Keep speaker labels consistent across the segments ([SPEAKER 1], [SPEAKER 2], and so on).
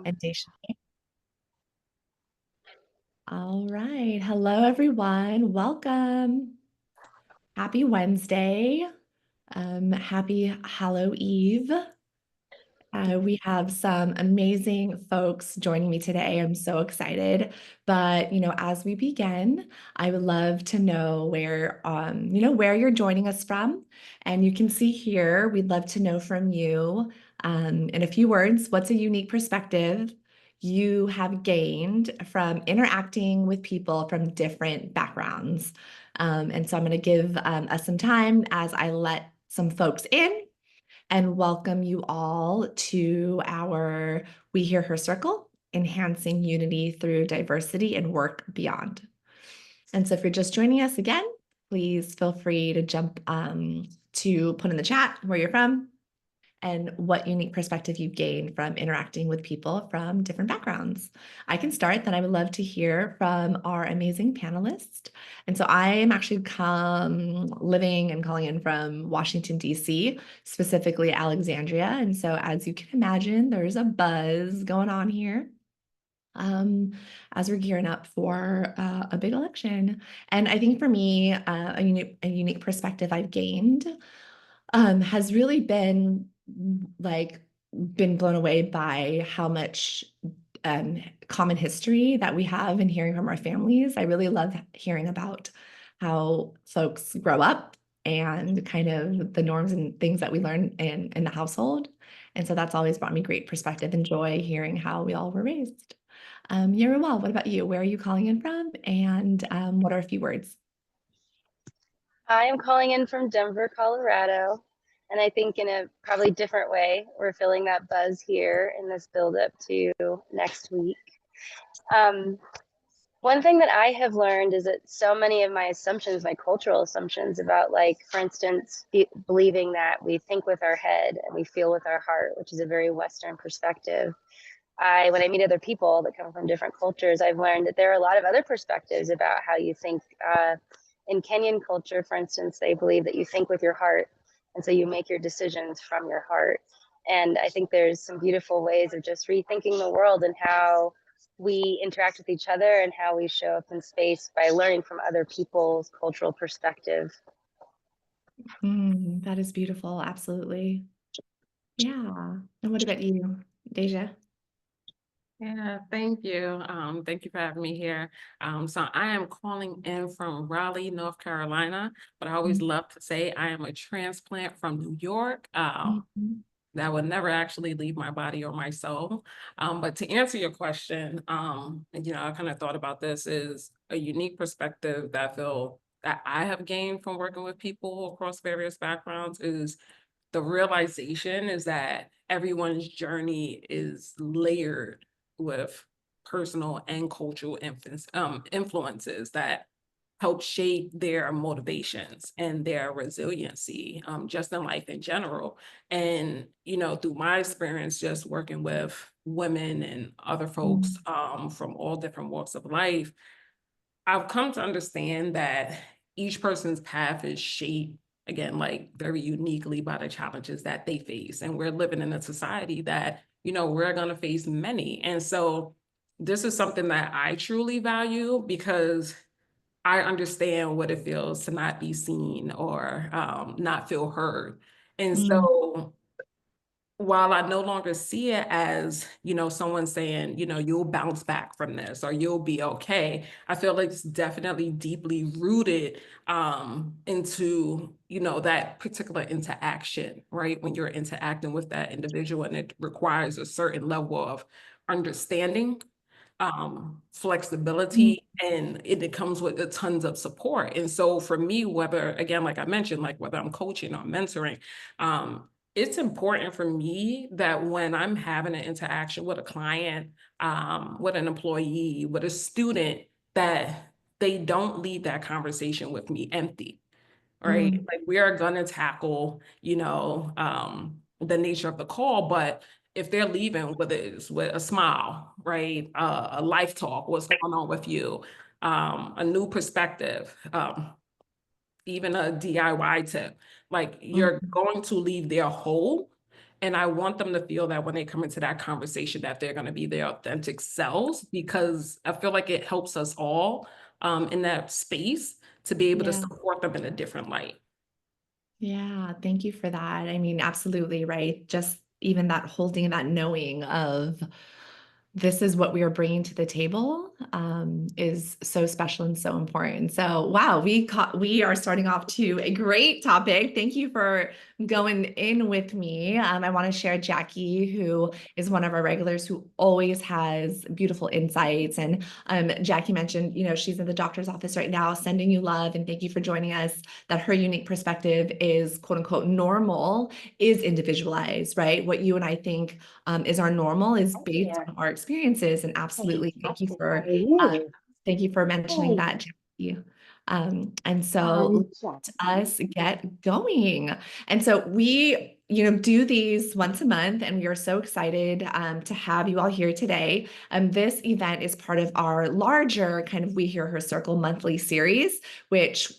[SPEAKER 1] And Daisha. All right. Hello, everyone. Welcome. Happy Wednesday. Happy Hallow Eve. We have some amazing folks joining me today. I'm so excited. But, as we begin, I would love to know where you're joining us from. And you can see here, we'd love to know from you, in a few words, what's a unique perspective you have gained from interacting with people from different backgrounds. And so I'm going to give us some time as I let some folks in and welcome you all to our We Hear Her Circle, enhancing unity through diversity and work beyond. And so if you're just joining us again, please feel free to jump to put in the chat where you're from and what unique perspective you gained from interacting with people from different backgrounds. I can start, then I would love to hear from our amazing panelists. And so I am actually living and calling in from Washington, D.C., specifically Alexandria. And so as you can imagine, there's a buzz going on here as we're gearing up for a big election. And I think for me, a unique perspective I've gained has really been blown away by how much common history that we have and hearing from our families. I really love hearing about how folks grow up and kind of the norms and things that we learn in the household. And so that's always brought me great perspective and joy hearing how we all were raised. Yeruwelle, what about you? Where are you calling in from? And what are a few words?
[SPEAKER 2] I am calling in from Denver, Colorado. And I think in a probably different way, we're feeling that buzz here in this buildup to next week. One thing that I have learned is that so many of my assumptions, my cultural assumptions about, like, for instance, believing that we think with our head and we feel with our heart, which is a very Western perspective. When I meet other people that come from different cultures, I've learned that there are a lot of other perspectives about how you think. In Kenyan culture, for instance, they believe that you think with your heart, and so you make your decisions from your heart. And I think there's some beautiful ways of just rethinking the world and how we interact with each other and how we show up in space by learning from other people's cultural perspective.
[SPEAKER 1] That is beautiful. Absolutely. Yeah. And what about you, Deja?
[SPEAKER 3] Yeah, thank you. Thank you for having me here. So I am calling in from Raleigh, North Carolina, but I always love to say I am a transplant from New York. That would never actually leave my body or my soul. But to answer your question, I kind of thought about this is a unique perspective that I feel that I have gained from working with people across various backgrounds is the realization is that everyone's journey is layered with personal and cultural influences that help shape their motivations and their resiliency, just in life in general. And, through my experience, just working with women and other folks from all different walks of life, I've come to understand that each person's path is shaped, again, like very uniquely by the challenges that they face. And we're living in a society that, we're going to face many. And so this is something that I truly value because I understand what it feels to not be seen or not feel heard. And so while I no longer see it as, someone saying, you'll bounce back from this or you'll be okay, I feel like it's definitely deeply rooted into, that particular interaction, right? When you're interacting with that individual and it requires a certain level of understanding, flexibility, and it comes with a tons of support. And so for me, whether, again, like I mentioned, like whether I'm coaching or mentoring, it's important for me that when I'm having an interaction with a client, with an employee, with a student, that they don't leave that conversation with me empty, right? Like we are going to tackle, the nature of the call, but if they're leaving with a smile, right? A life talk, what's going on with you, a new perspective, even a DIY tip, like you're going to leave there whole. And I want them to feel that when they come into that conversation, that they're going to be their authentic selves, because I feel like it helps us all in that space to be able to
[SPEAKER 1] Yeah.
[SPEAKER 3] support them in a different light.
[SPEAKER 1] Yeah, thank you for that. I mean, absolutely, right? Just even that holding that knowing of this is what we are bringing to the table is so special and so important. So, wow, we are starting off to a great topic. Thank you for going in with me. I want to share Jackie, who is one of our regulars who always has beautiful insights. And Jackie mentioned, she's in the doctor's office right now, sending you love and thank you for joining us. That her unique perspective is quote unquote normal is individualized, right? What you and I think is our normal is based on our experiences. And absolutely, thank you for mentioning that, Jackie. And so let us get going. And so we, do these once a month, and we are so excited to have you all here today. This event is part of our larger kind of We Hear Her Circle monthly series, which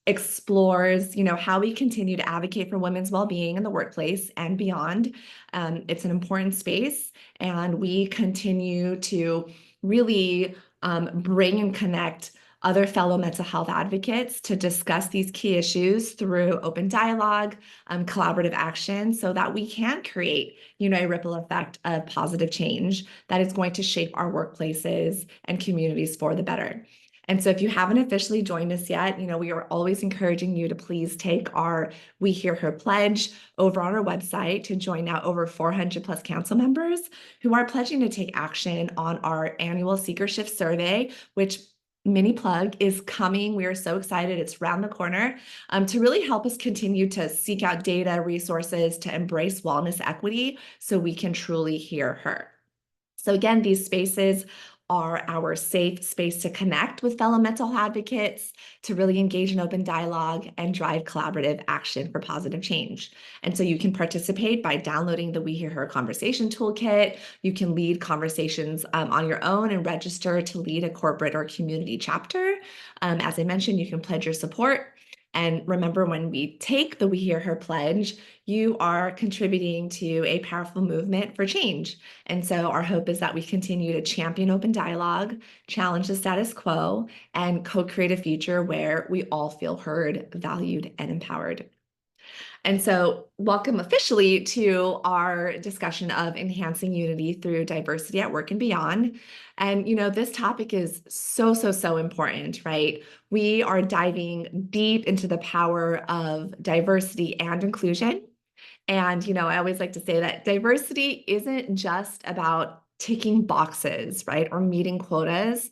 [SPEAKER 1] explores, how we continue to advocate for women's well-being in the workplace and beyond. It's an important space, and we continue to really bring and connect other fellow mental health advocates to discuss these key issues through open dialogue, collaborative action, so that we can create, a ripple effect of positive change that is going to shape our workplaces and communities for the better. And so if you haven't officially joined us yet, we are always encouraging you to please take our We Hear Her pledge over on our website to join now over 400 plus council members who are pledging to take action on our annual Seeker Shift survey, which mini plug is coming. We are so excited. It's around the corner to really help us continue to seek out data, resources to embrace wellness equity so we can truly hear her. So again, these spaces are our safe space to connect with fellow mental advocates, to really engage in open dialogue and drive collaborative action for positive change. And so you can participate by downloading the We Hear Her Conversation Toolkit. You can lead conversations on your own and register to lead a corporate or community chapter. As I mentioned, you can pledge your support. And remember, when we take the We Hear Her pledge, you are contributing to a powerful movement for change. And so our hope is that we continue to champion open dialogue, challenge the status quo, and co-create a future where we all feel heard, valued, and empowered. And so welcome officially to our discussion of enhancing unity through diversity at work and beyond. And, this topic is so, so, so important, right? We are diving deep into the power of diversity and inclusion. And, I always like to say that diversity isn't just about ticking boxes, right? Or meeting quotas,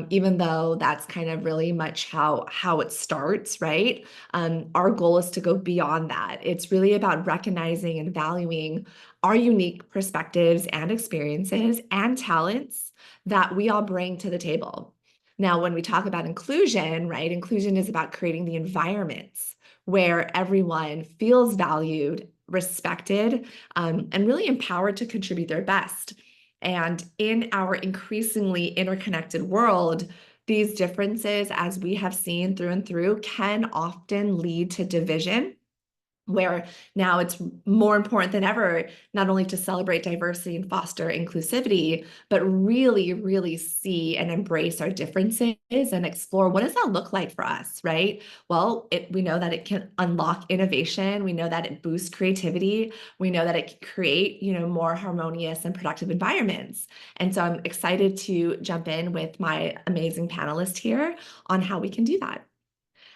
[SPEAKER 1] even though that's kind of really much how it starts, right? Our goal is to go beyond that. It's really about recognizing and valuing our unique perspectives and experiences and talents that we all bring to the table. Now, when we talk about inclusion, right? Inclusion is about creating the environments where everyone feels valued, respected, and really empowered to contribute their best. And in our increasingly interconnected world, these differences, as we have seen through and through, can often lead to division, where now it's more important than ever, not only to celebrate diversity and foster inclusivity, but really, really see and embrace our differences and explore what does that look like for us, right? Well, we know that it can unlock innovation. We know that it boosts creativity. We know that it can create, more harmonious and productive environments. And so I'm excited to jump in with my amazing panelists here on how we can do that.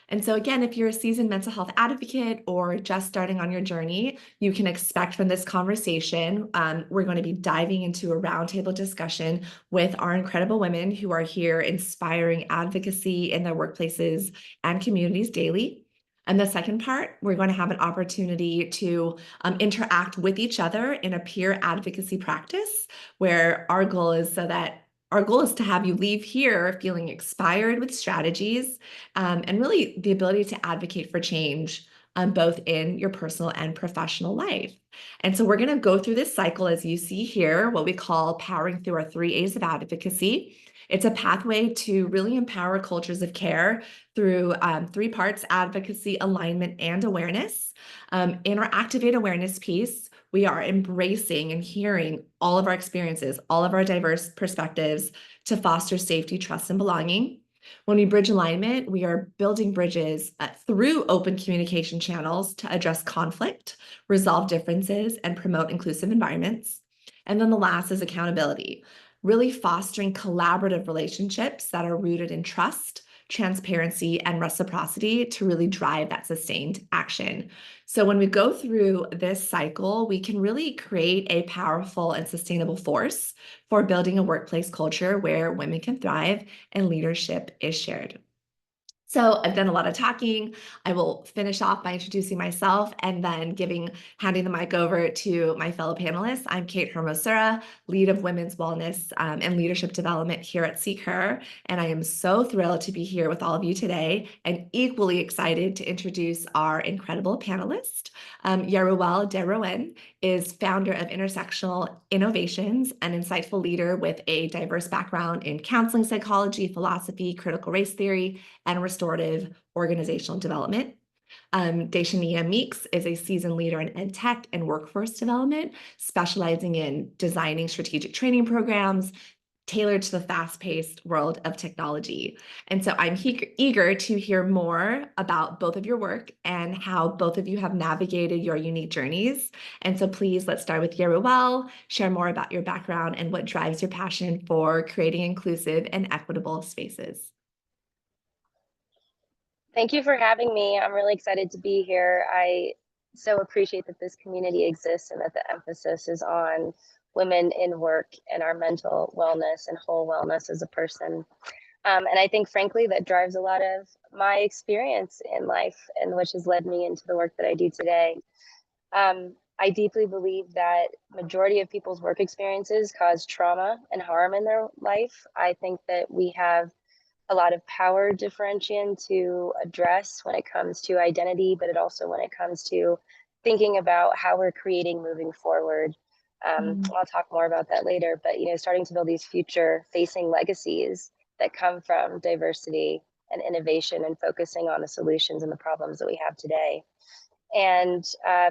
[SPEAKER 1] And so again, if you're a seasoned mental health advocate or just starting on your journey, you can expect from this conversation, we're going to be diving into a roundtable discussion with our incredible women who are here inspiring advocacy in their workplaces and communities daily. And the second part, we're going to have an opportunity to interact with each other in a peer advocacy practice, where our goal is to have you leave here feeling inspired with strategies and really the ability to advocate for change both in your personal and professional life. And so we're going to go through this cycle, as you see here, what we call powering through our 3 A's of advocacy. It's a pathway to really empower cultures of care through 3 parts: advocacy, alignment, and awareness. In our Activate Awareness piece, we are embracing and hearing all of our experiences, all of our diverse perspectives to foster safety, trust, and belonging. When we bridge alignment, we are building bridges through open communication channels to address conflict, resolve differences, and promote inclusive environments. And then the last is accountability, really fostering collaborative relationships that are rooted in trust, transparency, and reciprocity to really drive that sustained action. So when we go through this cycle, we can really create a powerful and sustainable force for building a workplace culture where women can thrive and leadership is shared. So I've done a lot of talking. I will finish off by introducing myself and then handing the mic over to my fellow panelists. I'm Kate Hermosura, lead of women's wellness and leadership development here at SeekHer. And I am so thrilled to be here with all of you today and equally excited to introduce our incredible panelist. Yeruwelle de Rouen is founder of Intersectional Innovations, an insightful leader with a diverse background in counseling psychology, philosophy, critical race theory, and restorative organizational development. Deshania Meeks is a seasoned leader in ed tech and workforce development, specializing in designing strategic training programs tailored to the fast-paced world of technology. And so I'm eager to hear more about both of your work and how both of you have navigated your unique journeys. And so please, let's start with Yeruwelle, share more about your background and what drives your passion for creating inclusive and equitable spaces.
[SPEAKER 2] Thank you for having me. I'm really excited to be here. I so appreciate that this community exists and that the emphasis is on women in work and our mental wellness and whole wellness as a person. And I think, frankly, that drives a lot of my experience in life and which has led me into the work that I do today. I deeply believe that majority of people's work experiences cause trauma and harm in their life. I think that we have a lot of power differentiation to address when it comes to identity, but it also when it comes to thinking about how we're creating moving forward. I'll talk more about that later, but starting to build these future facing legacies that come from diversity and innovation and focusing on the solutions and the problems that we have today. And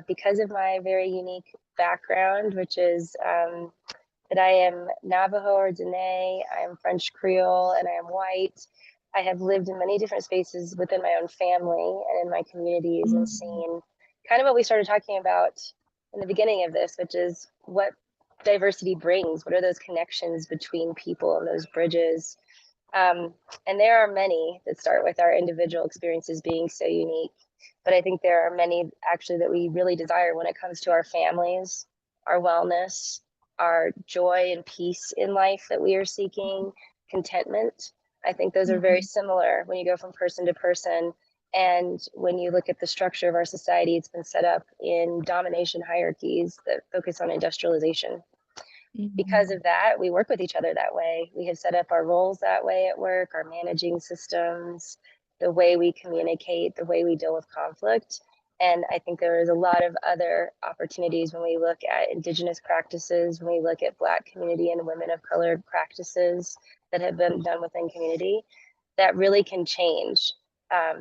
[SPEAKER 2] because of my very unique background, which is that I am Navajo or Dene, I am French Creole, and I am white. I have lived in many different spaces within my own family and in my communities and seen kind of what we started talking about in the beginning of this, which is what diversity brings. What are those connections between people and those bridges? And there are many that start with our individual experiences being so unique. But I think there are many actually that we really desire when it comes to our families, our wellness, our joy and peace in life that we are seeking, contentment. I think those are very similar when you go from person to person. And when you look at the structure of our society, it's been set up in domination hierarchies that focus on industrialization. Because of that, we work with each other that way. We have set up our roles that way at work, our managing systems, the way we communicate, the way we deal with conflict. And I think there is a lot of other opportunities when we look at Indigenous practices, when we look at Black community and women of color practices that have been done within community, that really can change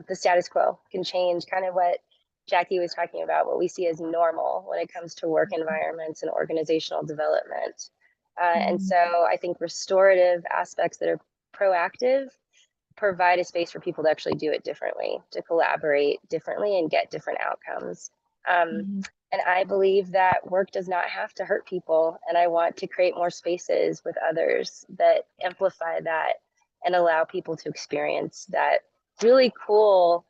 [SPEAKER 2] the status quo, can change kind of what Jackie was talking about, what we see as normal when it comes to work environments and organizational development. And so I think restorative aspects that are proactive provide a space for people to actually do it differently, to collaborate differently and get different outcomes. And I believe that work does not have to hurt people. And I want to create more spaces with others that amplify that and allow people to experience that really cool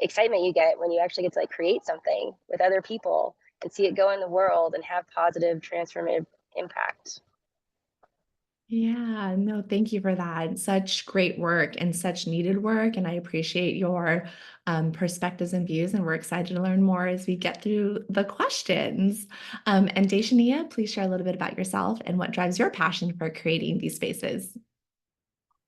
[SPEAKER 2] excitement you get when you actually get to create something with other people and see it go in the world and have positive transformative impact.
[SPEAKER 1] Yeah, no, thank you for that. Such great work and such needed work. And I appreciate your perspectives and views. And we're excited to learn more as we get through the questions. And Deshania, please share a little bit about yourself and what drives your passion for creating these spaces.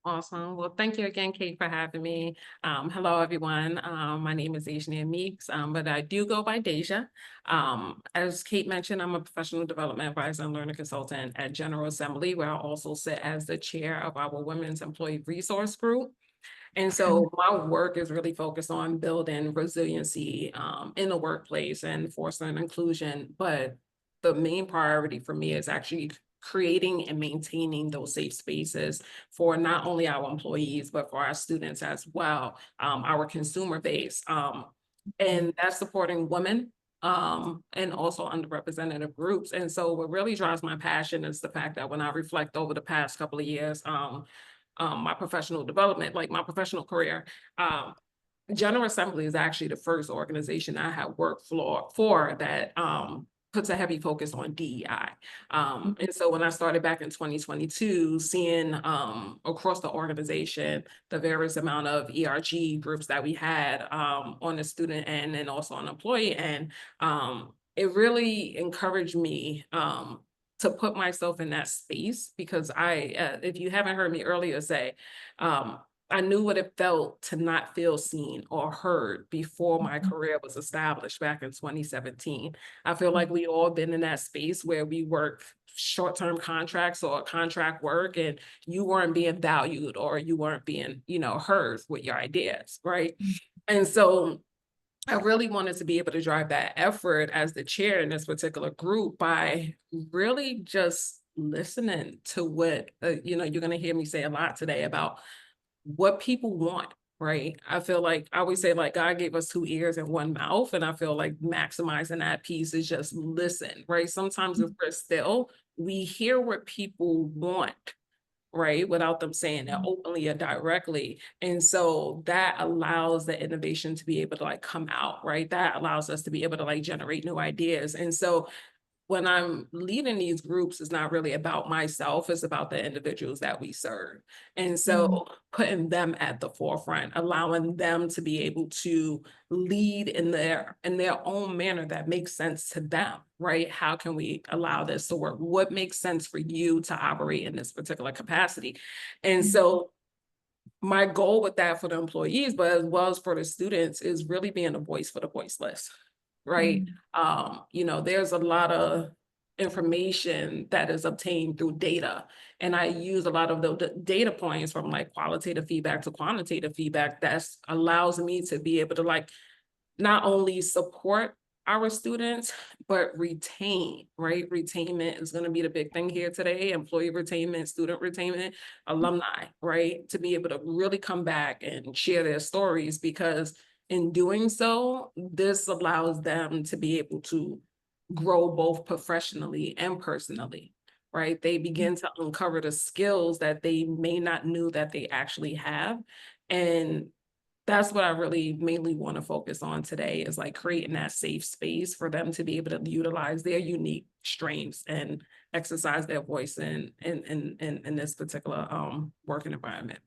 [SPEAKER 3] Awesome. Well, thank you again, Kate, for having me. Hello, everyone. My name is Deshania Meeks, but I do go by Deja. As Kate mentioned, I'm a professional development advisor and learner consultant at General Assembly, where I also sit as the chair of our Women's Employee Resource Group. And so my work is really focused on building resiliency in the workplace and fostering inclusion. But the main priority for me is actually creating and maintaining those safe spaces for not only our employees, but for our students as well, our consumer base. And that's supporting women and also underrepresented groups. And so what really drives my passion is the fact that when I reflect over the past couple of years, my professional development, like my professional career, General Assembly is actually the first organization I have worked for that puts a heavy focus on DEI. And so when I started back in 2022, seeing across the organization, the various amount of ERG groups that we had on the student end and also on employee end, it really encouraged me to put myself in that space because if you haven't heard me earlier say, I knew what it felt to not feel seen or heard before my career was established back in 2017. I feel like we all been in that space where we work short-term contracts or contract work and you weren't being valued or you weren't being, heard with your ideas, right? And so I really wanted to be able to drive that effort as the chair in this particular group by really just listening to what, you're going to hear me say a lot today about what people want, right? I feel like I always say like God gave us 2 ears and 1 mouth. And I feel like maximizing that piece is just listen, right? Sometimes if we're still, we hear what people want, right? Without them saying it openly or directly. And so that allows the innovation to be able to like come out, right? That allows us to be able to like generate new ideas. And so when I'm leading these groups, it's not really about myself, it's about the individuals that we serve. And so putting them at the forefront, allowing them to be able to lead in their own manner that makes sense to them, right? How can we allow this to work? What makes sense for you to operate in this particular capacity? And so my goal with that for the employees, but as well as for the students, is really being a voice for the voiceless, right? There's a lot of information that is obtained through data. And I use a lot of the data points from like qualitative feedback to quantitative feedback that allows me to be able to like not only support our students, but retain, right? Retainment is going to be the big thing here today, employee retainment, student retainment, alumni, right? To be able to really come back and share their stories, because in doing so, this allows them to be able to grow both professionally and personally, right? They begin to uncover the skills that they may not knew that they actually have. And that's what I really mainly want to focus on today, is like creating that safe space for them to be able to utilize their unique strengths and exercise their voice in this particular working environment.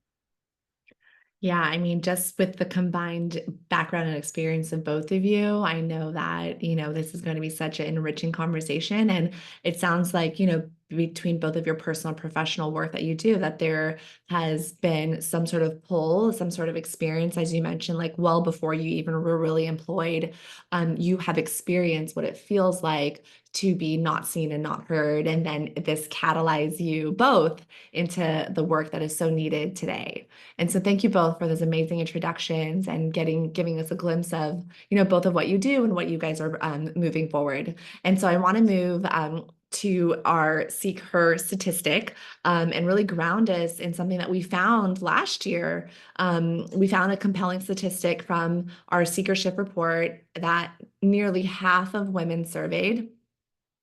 [SPEAKER 1] Yeah, I mean, just with the combined background and experience of both of you, I know that, this is going to be such an enriching conversation. And it sounds like, between both of your personal and professional work that you do, that there has been some sort of pull, some sort of experience, as you mentioned, like well before you even were really employed, you have experienced what it feels like to be not seen and not heard. And then this catalyzes you both into the work that is so needed today. And so thank you both for those amazing introductions and giving us a glimpse of, both of what you do and what you guys are moving forward. And so I want to move to our SeekHer statistic and really ground us in something that we found last year. We found a compelling statistic from our seekership report that nearly half of women surveyed,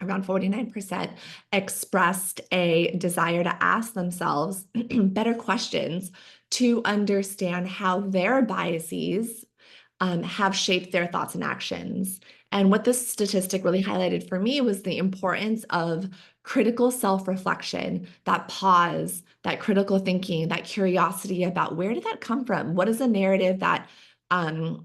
[SPEAKER 1] around 49%, expressed a desire to ask themselves better questions to understand how their biases have shaped their thoughts and actions. And what this statistic really highlighted for me was the importance of critical self-reflection, that pause, that critical thinking, that curiosity about where did that come from? What is the narrative that,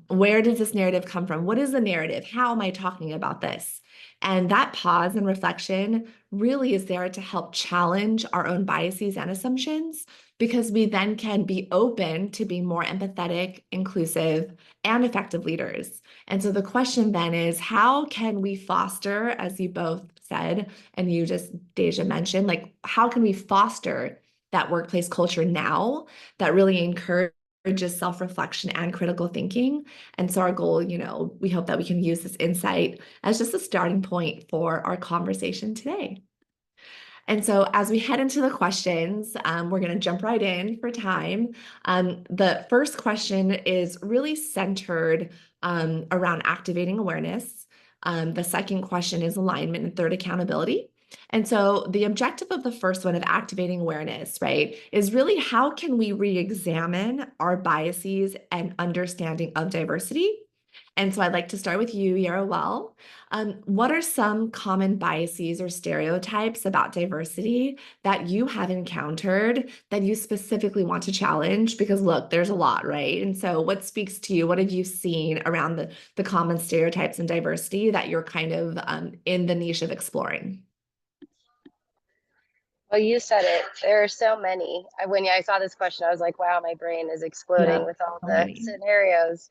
[SPEAKER 1] where does this narrative come from? What is the narrative? How am I talking about this? And that pause and reflection really is there to help challenge our own biases and assumptions, because we then can be open to be more empathetic, inclusive, and effective leaders. And so the question then is, how can we foster, as you both said, and you just, Deja, mentioned, like, how can we foster that workplace culture now that really encourages just self-reflection and critical thinking. And so our goal, we hope that we can use this insight as just a starting point for our conversation today. And so as we head into the questions, we're going to jump right in for time. The first question is really centered around activating awareness. The second question is alignment, and third, accountability. And so the objective of the first one of activating awareness, right, is really how can we re-examine our biases and understanding of diversity? And so I'd like to start with you, Yeruwelle. What are some common biases or stereotypes about diversity that you have encountered that you specifically want to challenge? Because look, there's a lot, right? And so what speaks to you? What have you seen around the common stereotypes and diversity that you're kind of in the niche of exploring?
[SPEAKER 2] Well, you said it. There are so many. When I saw this question, I was like, wow, my brain is exploding
[SPEAKER 1] Yeah,
[SPEAKER 2] with all
[SPEAKER 1] so
[SPEAKER 2] the
[SPEAKER 1] many.
[SPEAKER 2] scenarios.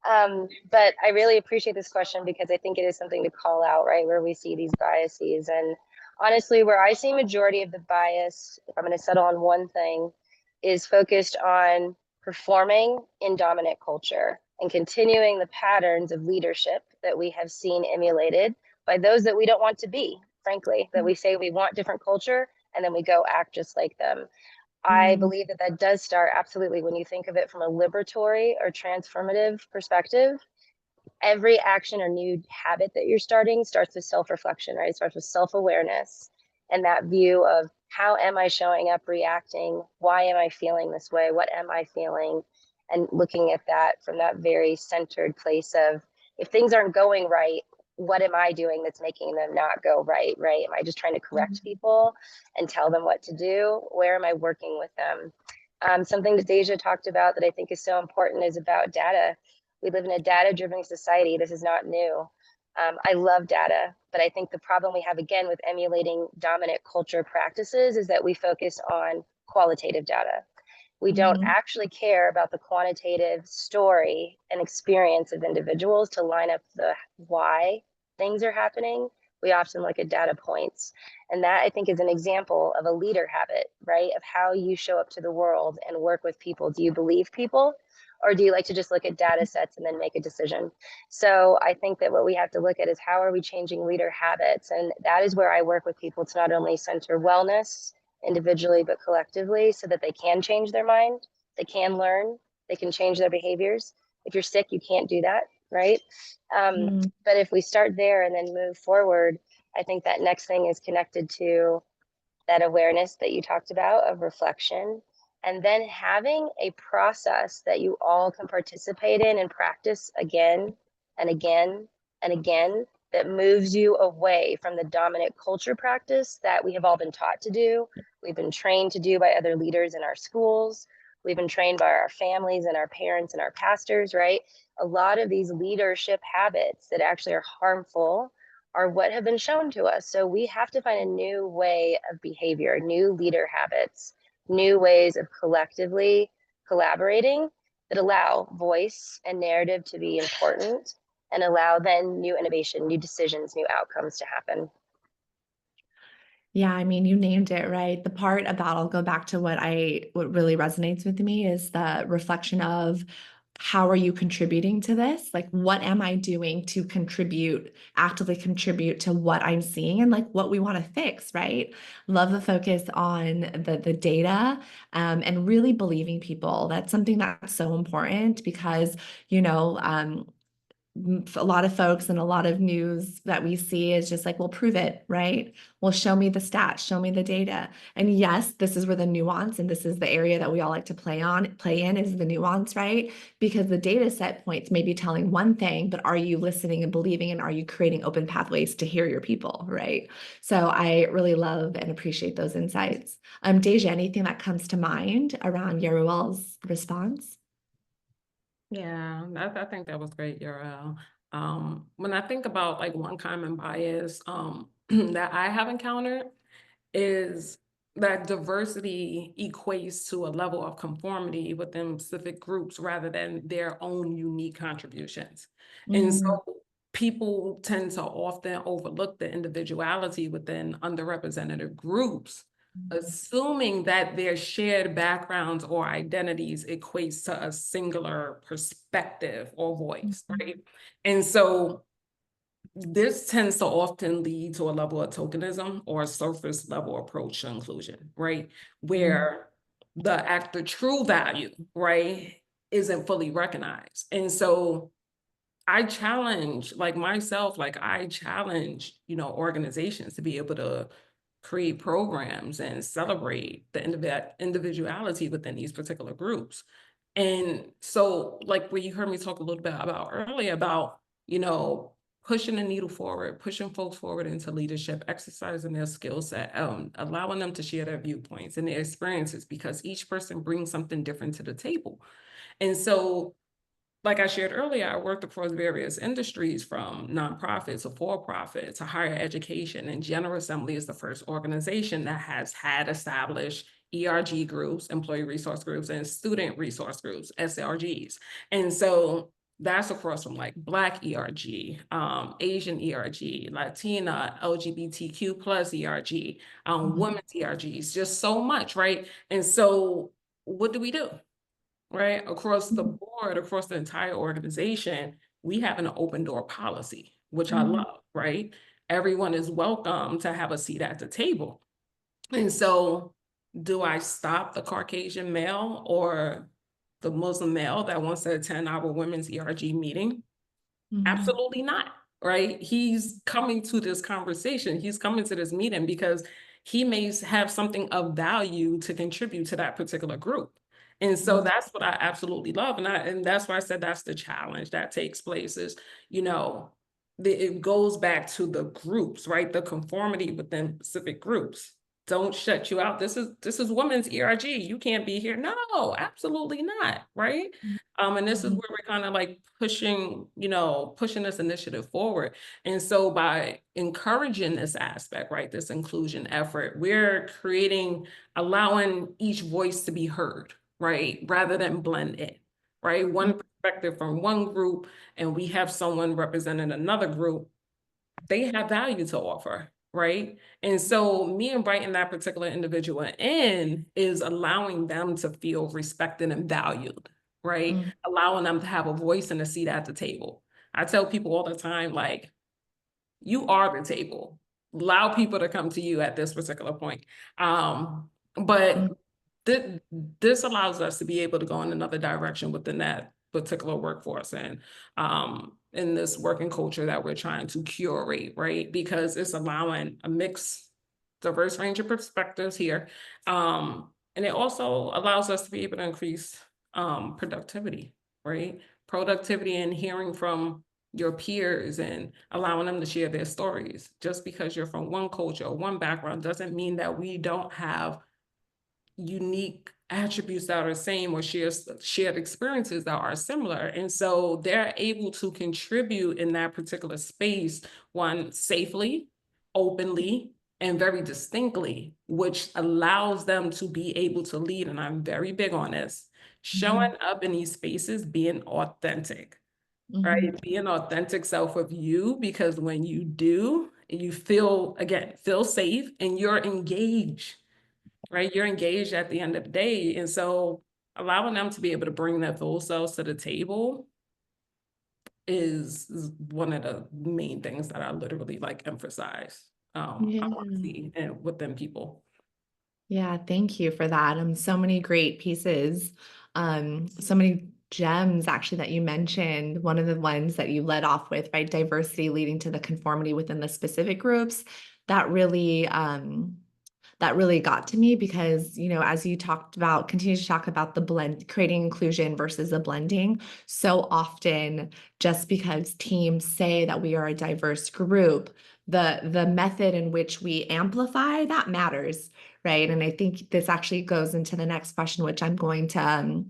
[SPEAKER 2] But I really appreciate this question because I think it is something to call out, right, where we see these biases. And honestly, where I see majority of the bias, if I'm going to settle on one thing, is focused on performing in dominant culture and continuing the patterns of leadership that we have seen emulated by those that we don't want to be, frankly, that we say we want different culture and then we go act just like them. I believe that that does start absolutely when you think of it from a liberatory or transformative perspective. Every action or new habit that you're starting starts with self-reflection, right? It starts with self-awareness and that view of how am I showing up, reacting? Why am I feeling this way? What am I feeling? And looking at that from that very centered place of if things aren't going right, what am I doing that's making them not go right, right? Am I just trying to correct people and tell them what to do? Where am I working with them? Something that Deja talked about that I think is so important is about data. We live in a data-driven society. This is not new. I love data, but I think the problem we have again with emulating dominant culture practices is that we focus on qualitative data. We don't actually care about the quantitative story and experience of individuals to line up the why things are happening. We often look at data points. And that I think is an example of a leader habit, right? Of how you show up to the world and work with people. Do you believe people? Or do you like to just look at data sets and then make a decision? So I think that what we have to look at is how are we changing leader habits? And that is where I work with people to not only center wellness individually but collectively so that they can change their mind, they can learn, they can change their behaviors. If you're sick, you can't do that, right? But if we start there and then move forward, I think that next thing is connected to that awareness that you talked about of reflection, and then having a process that you all can participate in and practice again and again and again that moves you away from the dominant culture practice that we have all been taught to do. We've been trained to do by other leaders in our schools. We've been trained by our families and our parents and our pastors, right? A lot of these leadership habits that actually are harmful are what have been shown to us. So we have to find a new way of behavior, new leader habits, new ways of collectively collaborating that allow voice and narrative to be important and allow then new innovation, new decisions, new outcomes to happen.
[SPEAKER 1] Yeah, I mean, you named it, right? The part about, I'll go back to what really resonates with me is the reflection of how are you contributing to this? Like, what am I doing to actively contribute to what I'm seeing and like what we want to fix, right? Love the focus on the data and really believing people. That's something that's so important because, a lot of folks and a lot of news that we see is just like, well, prove it, right? Well, show me the stats, show me the data. And yes, this is where the nuance, and this is the area that we all like to play in is the nuance, right? Because the data set points may be telling one thing, but are you listening and believing, and are you creating open pathways to hear your people, right? So I really love and appreciate those insights. Deja, anything that comes to mind around Yeruwelle's response?
[SPEAKER 3] Yeah, I think that was great, Yarel. When I think about like one common bias that I have encountered is that diversity equates to a level of conformity within specific groups rather than their own unique contributions. And so people tend to often overlook the individuality within underrepresented groups assuming that their shared backgrounds or identities equates to a singular perspective or voice, right? And so this tends to often lead to a level of tokenism or a surface level approach to inclusion, right? Where the true value, right, isn't fully recognized. And so I challenge, like myself, I challenge, organizations to be able to create programs and celebrate the individuality within these particular groups. And so, like what you heard me talk a little bit about earlier about, pushing the needle forward, pushing folks forward into leadership, exercising their skill set, allowing them to share their viewpoints and their experiences because each person brings something different to the table. And so, like I shared earlier, I worked across various industries from nonprofit to for-profit to higher education, and General Assembly is the first organization that has had established ERG groups, employee resource groups, and student resource groups, SRGs. And so that's across from like Black ERG, Asian ERG, Latina, LGBTQ plus ERG, women's ERGs, just so much, right? And so what do? Right? Across the board, across the entire organization, we have an open door policy, which I love, right? Everyone is welcome to have a seat at the table. And so, do I stop the Caucasian male or the Muslim male that wants to attend our women's ERG meeting? Absolutely not, right? He's coming to this conversation. He's coming to this meeting because he may have something of value to contribute to that particular group. And so that's what I absolutely love. And that's why I said that's the challenge that takes place is, it goes back to the groups, right? The conformity within specific groups. Don't shut you out. This is women's ERG. You can't be here. No, absolutely not, right? And this is where we're kind of like pushing this initiative forward. And so by encouraging this aspect, right, this inclusion effort, we're allowing each voice to be heard, right, rather than blend in, right? One perspective from one group, and we have someone representing another group, they have value to offer, right? And so me inviting that particular individual in is allowing them to feel respected and valued, right? Allowing them to have a voice and a seat at the table. I tell people all the time, like, you are the table. Allow people to come to you at this particular point. But this allows us to be able to go in another direction within that particular workforce and in this working culture that we're trying to curate, right? Because it's allowing a mixed, diverse range of perspectives here. And it also allows us to be able to increase productivity, right? Productivity and hearing from your peers and allowing them to share their stories. Just because you're from one culture or one background doesn't mean that we don't have unique attributes that are the same or shared experiences that are similar. And so they're able to contribute in that particular space, one, safely, openly, and very distinctly, which allows them to be able to lead. And I'm very big on this, showing up in these spaces, being authentic, right? Be an authentic self of you, because when you do, you feel safe and you're engaged, right? You're engaged at the end of the day. And so allowing them to be able to bring their full selves to the table is one of the main things that I literally like emphasize. I want to see within people.
[SPEAKER 1] Yeah, thank you for that. So many great pieces, so many gems actually that you mentioned. One of the ones that you led off with, right? Diversity leading to the conformity within the specific groups. That really got to me because, as you continue to talk about the blend, creating inclusion versus the blending, so often just because teams say that we are a diverse group, the method in which we amplify that matters, right? And I think this actually goes into the next question, which I'm going to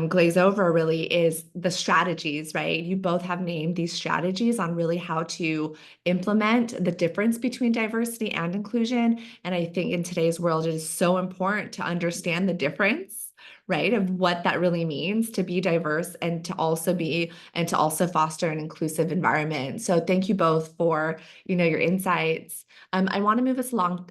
[SPEAKER 1] glaze over really is the strategies, right? You both have named these strategies on really how to implement the difference between diversity and inclusion. And I think in today's world, it is so important to understand the difference, right, of what that really means to be diverse and to also foster an inclusive environment. So thank you both for, your insights. I want to move us along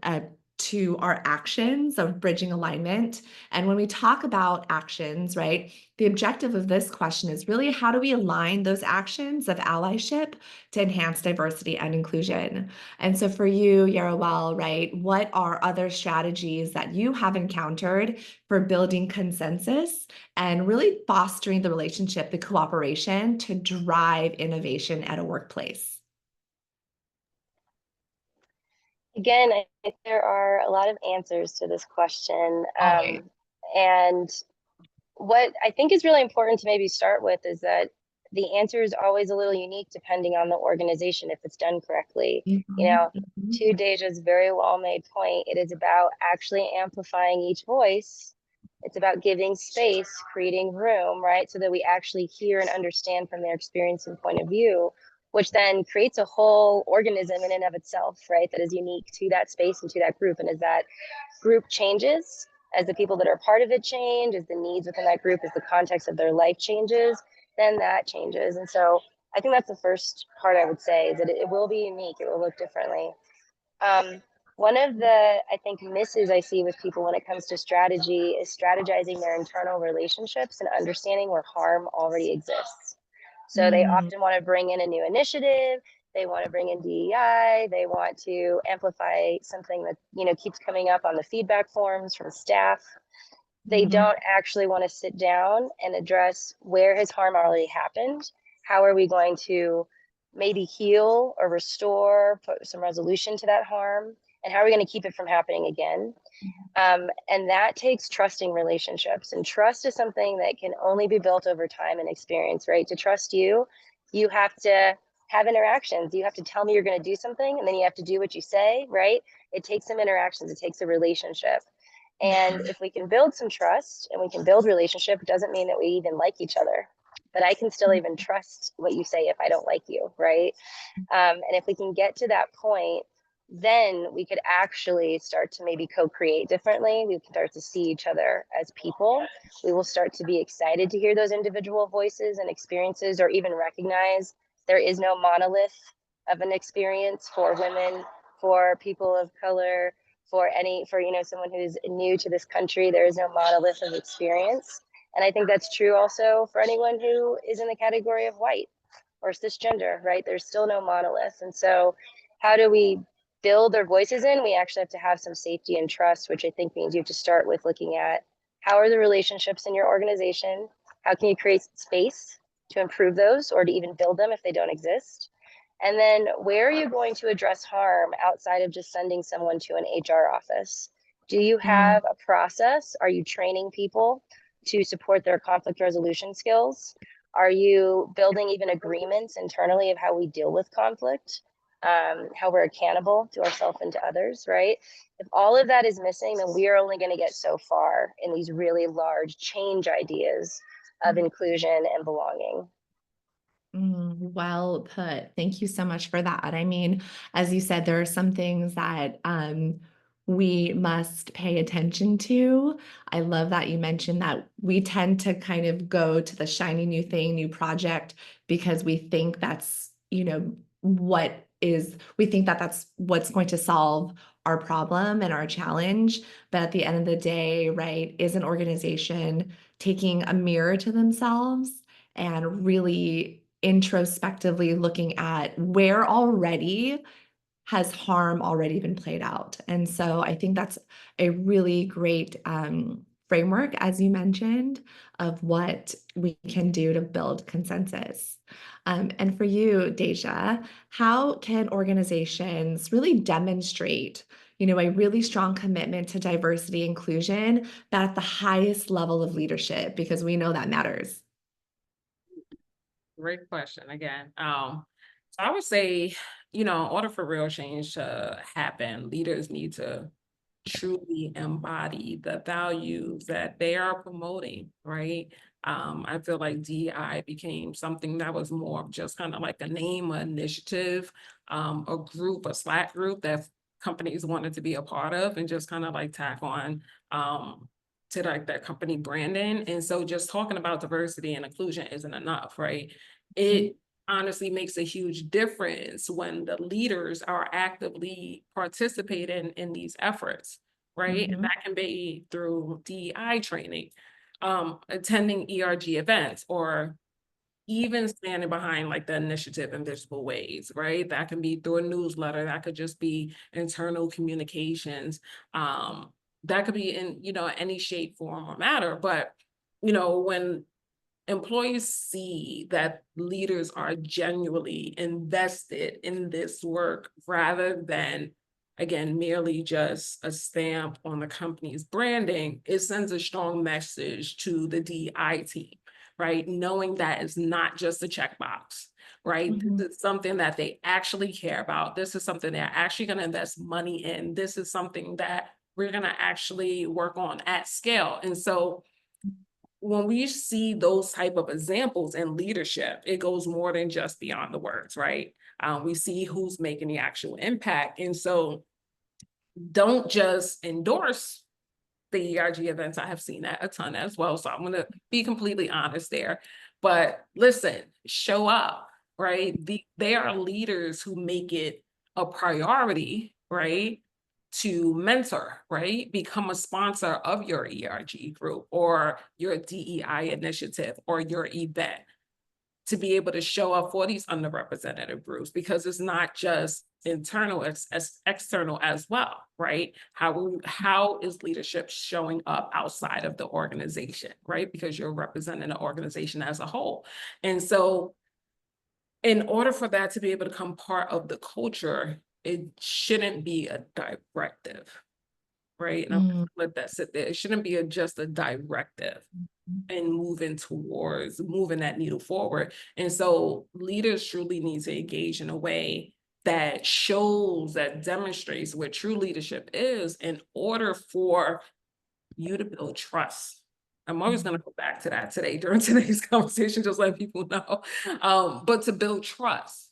[SPEAKER 1] to our actions of bridging alignment. And when we talk about actions, right, the objective of this question is really how do we align those actions of allyship to enhance diversity and inclusion? And so for you, Yeruwelle, right, what are other strategies that you have encountered for building consensus and really fostering the relationship, the cooperation to drive innovation at a workplace?
[SPEAKER 2] Again, I think there are a lot of answers to this question.
[SPEAKER 1] Always.
[SPEAKER 2] And what I think is really important to maybe start with is that the answer is always a little unique depending on the organization if it's done correctly. You
[SPEAKER 1] Mhm,
[SPEAKER 2] know,
[SPEAKER 1] mhm,
[SPEAKER 2] to Deja's very well made point, it is about actually amplifying each voice. It's about giving space, creating room, right? So that we actually hear and understand from their experience and point of view, which then creates a whole organism in and of itself, right? That is unique to that space and to that group. And as that group changes, as the people that are part of it change, as the needs within that group, as the context of their life changes, then that changes. And so I think that's the first part I would say, is that it will be unique. It will look differently. One of the, I think, misses I see with people when it comes to strategy is strategizing their internal relationships and understanding where harm already exists. So they
[SPEAKER 1] mm,
[SPEAKER 2] often want to bring in a new initiative. They want to bring in DEI. They want to amplify something that, you know, keeps coming up on the feedback forms from staff. They
[SPEAKER 1] mhm,
[SPEAKER 2] don't actually want to sit down and address where has harm already happened. How are we going to maybe heal or restore, put some resolution to that harm? And how are we going to keep it from happening again? And that takes trusting relationships. And trust is something that can only be built over time and experience, right? To trust you, you have to have interactions. You have to tell me you're going to do something, and then you have to do what you say, right? It takes some interactions, it takes a relationship. And if we can build some trust and we can build relationship, it doesn't mean that we even like each other. But I can still even trust what you say if I don't like you, right? And if we can get to that point, then we could actually start to maybe co-create differently. We can start to see each other as people. We will start to be excited to hear those individual voices and experiences, or even recognize there is no monolith of an experience for women, for people of color, for you know, someone who's new to this country. There is no monolith of experience. And I think that's true also for anyone who is in the category of white or cisgender, right? There's still no monolith. And so how do we build their voices in? We actually have to have some safety and trust, which I think means you have to start with looking at how are the relationships in your organization? How can you create space to improve those or to even build them if they don't exist? And then where are you going to address harm outside of just sending someone to an HR office? Do you
[SPEAKER 1] mm,
[SPEAKER 2] have a process? Are you training people to support their conflict resolution skills? Are you building even agreements internally of how we deal with conflict, how we're accountable to ourselves and to others, right? If all of that is missing, then we are only going to get so far in these really large change ideas of inclusion and belonging.
[SPEAKER 1] well put. Thank you so much for that. I mean, as you said, there are some things that we must pay attention to. I love that you mentioned that we tend to kind of go to the shiny new thing, new project, because we think that's, you know, we think that that's what's going to solve our problem and our challenge. But at the end of the day, right, is an organization taking a mirror to themselves and really introspectively looking at where already has harm already been played out. And so I think that's a really great framework, as you mentioned, of what we can do to build consensus. And for you, Deja, how can organizations really demonstrate, you know, a really strong commitment to diversity inclusion, but at the highest level of leadership, because we know that matters.
[SPEAKER 3] Great question again. So I would say, you know, in order for real change to happen, leaders need to truly embody the values that they are promoting, right? I feel like DI became something that was more of just kind of like a name, an initiative, a group, a Slack group that companies wanted to be a part of and just kind of like tack on to like that company branding. And so just talking about diversity and inclusion isn't enough, right?
[SPEAKER 1] Mhm.
[SPEAKER 3] It honestly makes a huge difference when the leaders are actively participating in these efforts, right? And
[SPEAKER 1] Mhm.
[SPEAKER 3] that can be through DEI training, attending ERG events, or even standing behind like the initiative in visible ways, right? That can be through a newsletter, that could just be internal communications. That could be in, any shape, form, or matter. But, when employees see that leaders are genuinely invested in this work rather than, again, merely just a stamp on the company's branding, it sends a strong message to the DI team, right? Knowing that it's not just a checkbox, right?
[SPEAKER 1] Mhm.
[SPEAKER 3] This is something that they actually care about. This is something they're actually going to invest money in. This is something that we're going to actually work on at scale. And so when we see those type of examples in leadership, it goes more than just beyond the words, right? We see who's making the actual impact. And so don't just endorse the ERG events. I have seen that a ton as well. So I'm going to be completely honest there. But listen, show up, right? They are leaders who make it a priority, right? To mentor, right? Become a sponsor of your ERG group or your DEI initiative or your event, to be able to show up for these underrepresented groups, because it's not just internal, it's external as well, right? How is leadership showing up outside of the organization, right? Because you're representing the organization as a whole. And so in order for that to be able to become part of the culture, it shouldn't be a directive, right? And I'm gonna
[SPEAKER 1] Mm.
[SPEAKER 3] let that sit there. It shouldn't be just a directive and moving that needle forward. And so leaders truly need to engage in a way that shows, that demonstrates what true leadership is, in order for you to build trust. I'm always going to go back to that today during today's conversation, just let people know. But to build trust,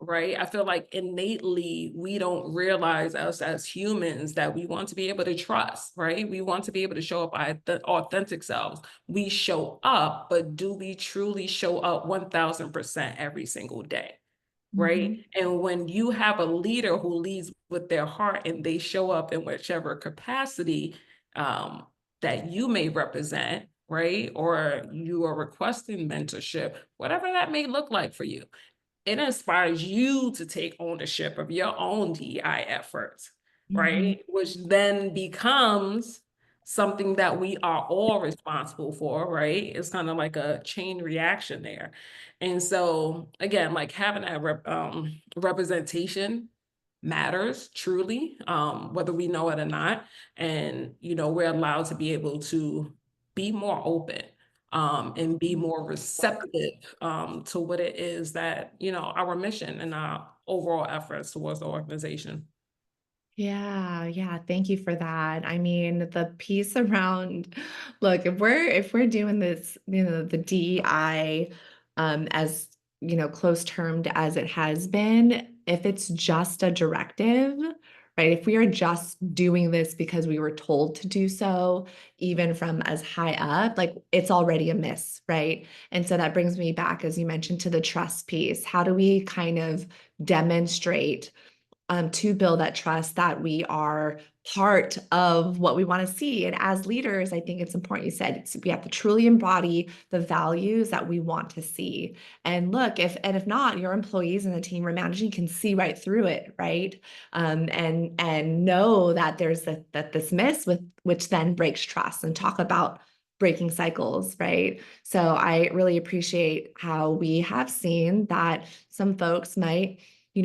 [SPEAKER 3] right? I feel like innately we don't realize us as humans that we want to be able to trust, right? We want to be able to show up by the authentic selves. We show up, but do we truly show up 1000% every single day? Right.
[SPEAKER 1] Mhm.
[SPEAKER 3] And when you have a leader who leads with their heart and they show up in whichever capacity um, that you may represent, right? Or you are requesting mentorship, whatever that may look like for you, it inspires you to take ownership of your own DEI efforts,
[SPEAKER 1] Mhm.
[SPEAKER 3] right? Which then becomes something that we are all responsible for, right? It's kind of like a chain reaction there. And so again, like having that representation matters truly, whether we know it or not. And, we're allowed to be able to be more open and be more receptive to what it is that, our mission and our overall efforts towards the organization.
[SPEAKER 1] Yeah, yeah, thank you for that. I mean, the piece around, look, if we're doing this, the DEI, as close termed as it has been, if it's just a directive, right? If we are just doing this because we were told to do so, even from as high up, like it's already a miss, right? And so that brings me back, as you mentioned, to the trust piece. How do we kind of demonstrate to build that trust that we are part of what we want to see? And as leaders, I think it's important, you said, we have to truly embody the values that we want to see. And look, if not, your employees and the team we're managing can see right through it, right? And know that there's that this miss, with which then breaks trust, and talk about breaking cycles, right? So I really appreciate how we have seen that some folks might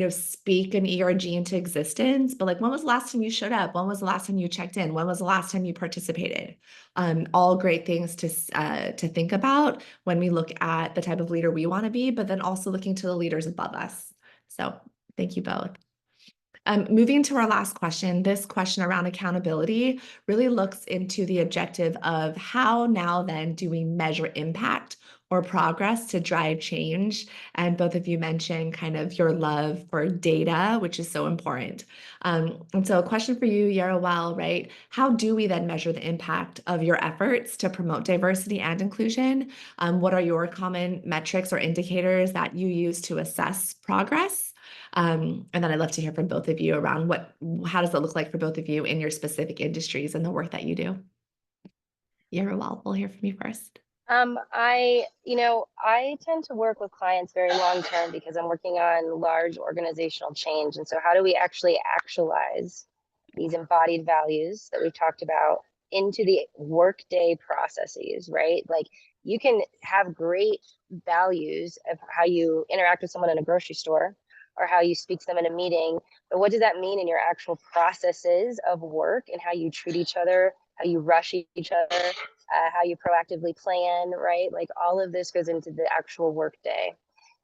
[SPEAKER 1] speak an ERG into existence, but like, when was the last time you showed up? When was the last time you checked in? When was the last time you participated? All great things to think about when we look at the type of leader we want to be, but then also looking to the leaders above us. So thank you both. Moving to our last question, this question around accountability really looks into the objective of how now then do we measure impact or progress to drive change. And both of you mentioned kind of your love for data, which is so important. And so a question for you, Yeruwelle, right? How do we then measure the impact of your efforts to promote diversity and inclusion? What are your common metrics or indicators that you use to assess progress? And then I'd love to hear from both of you around how does it look like for both of you in your specific industries and the work that you do? Yeruwelle, we'll hear from you first.
[SPEAKER 2] I tend to work with clients very long term because I'm working on large organizational change. And so how do we actually actualize these embodied values that we've talked about into the workday processes, right? Like you can have great values of how you interact with someone in a grocery store or how you speak to them in a meeting, but what does that mean in your actual processes of work and how you treat each other, how you rush each other, how you proactively plan, right? Like all of this goes into the actual workday.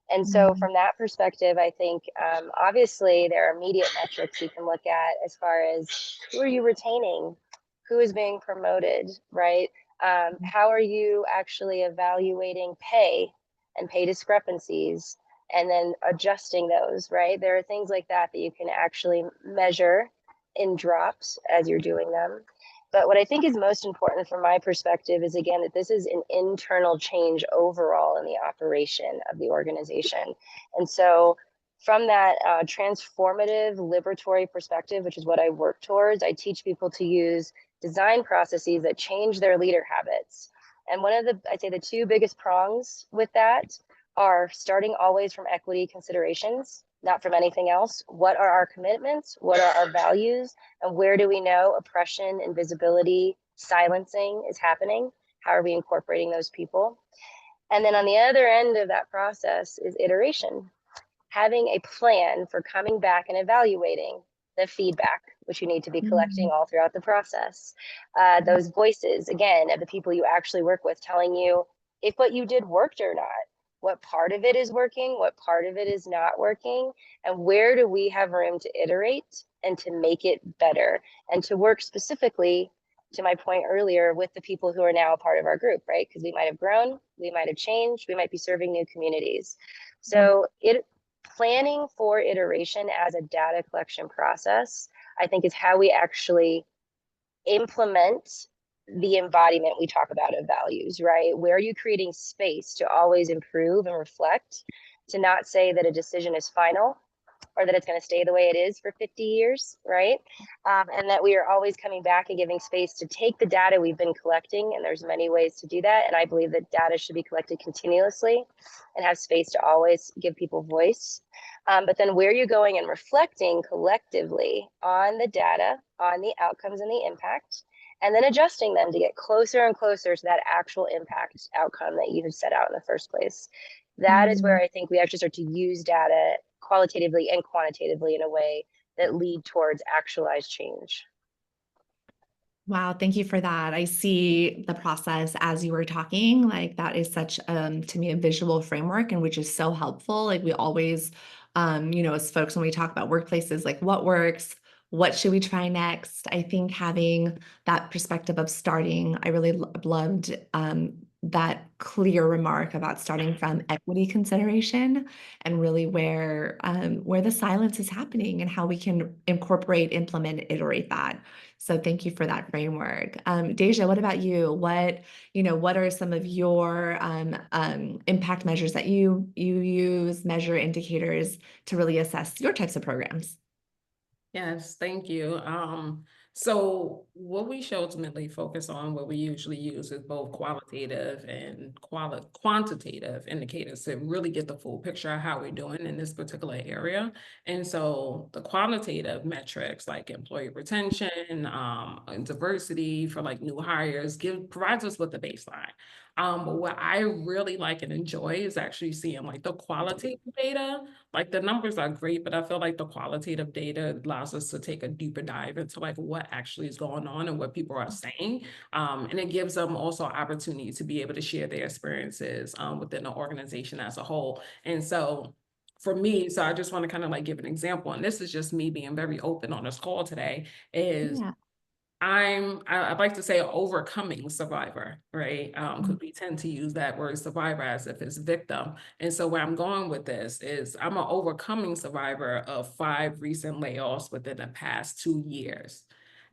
[SPEAKER 2] And so from that perspective, I think obviously there are immediate metrics you can look at as far as who are you retaining, who is being promoted, right? How are you actually evaluating pay and pay discrepancies and then adjusting those, right? There are things like that that you can actually measure in drops as you're doing them. But what I think is most important from my perspective is, again, that this is an internal change overall in the operation of the organization. And so from that transformative, liberatory perspective, which is what I work towards, I teach people to use design processes that change their leader habits. And one of I'd say the two biggest prongs with that are starting always from equity considerations, not from anything else. What are our commitments? What are our values? And where do we know oppression, invisibility, silencing is happening? How are we incorporating those people? And then on the other end of that process is iteration, having a plan for coming back and evaluating the feedback, which you need to be collecting all throughout the process. Those voices, again, of the people you actually work with telling you if what you did worked or not, what part of it is working, what part of it is not working, and where do we have room to iterate and to make it better and to work specifically, to my point earlier, with the people who are now a part of our group, right? Because we might have grown, we might have changed, we might be serving new communities. So planning for iteration as a data collection process, I think, is how we actually implement the embodiment we talk about of values, right? Where are you creating space to always improve and reflect, to not say that a decision is final or that it's going to stay the way it is for 50 years, right? And that we are always coming back and giving space to take the data we've been collecting, and there's many ways to do that. And I believe that data should be collected continuously and have space to always give people voice. But then where you're going and reflecting collectively on the data, on the outcomes and the impact, and then adjusting them to get closer and closer to that actual impact outcome that you have set out in the first place. That is where I think we actually start to use data qualitatively and quantitatively in a way that lead towards actualized change.
[SPEAKER 1] Wow, thank you for that. I see the process as you were talking, like that is such to me a visual framework, and which is so helpful. Like we always as folks, when we talk about workplaces, like what works, what should we try next? I think having that perspective of starting, I really loved that clear remark about starting from equity consideration and really where the silence is happening and how we can incorporate, implement, iterate that. So thank you for that framework. Deja, what about you? What are some of your impact measures that you use, measure indicators to really assess your types of programs?
[SPEAKER 3] Yes, thank you. So what we should ultimately focus on, what we usually use is both qualitative and quantitative indicators to really get the full picture of how we're doing in this particular area. And so the qualitative metrics like employee retention, and diversity for like new hires provides us with the baseline. But what I really like and enjoy is actually seeing like the qualitative data. Like the numbers are great, but I feel like the qualitative data allows us to take a deeper dive into like what actually is going on and what people are saying. And it gives them also opportunity to be able to share their experiences within the organization as a whole. And so for me, so I just want to kind of like give an example, and this is just me being very open on this call today, is
[SPEAKER 1] Yeah.
[SPEAKER 3] I'd like to say an overcoming survivor, right? Because we tend to use that word survivor as if it's victim. And so where I'm going with this is I'm an overcoming survivor of 5 recent layoffs within the past 2 years.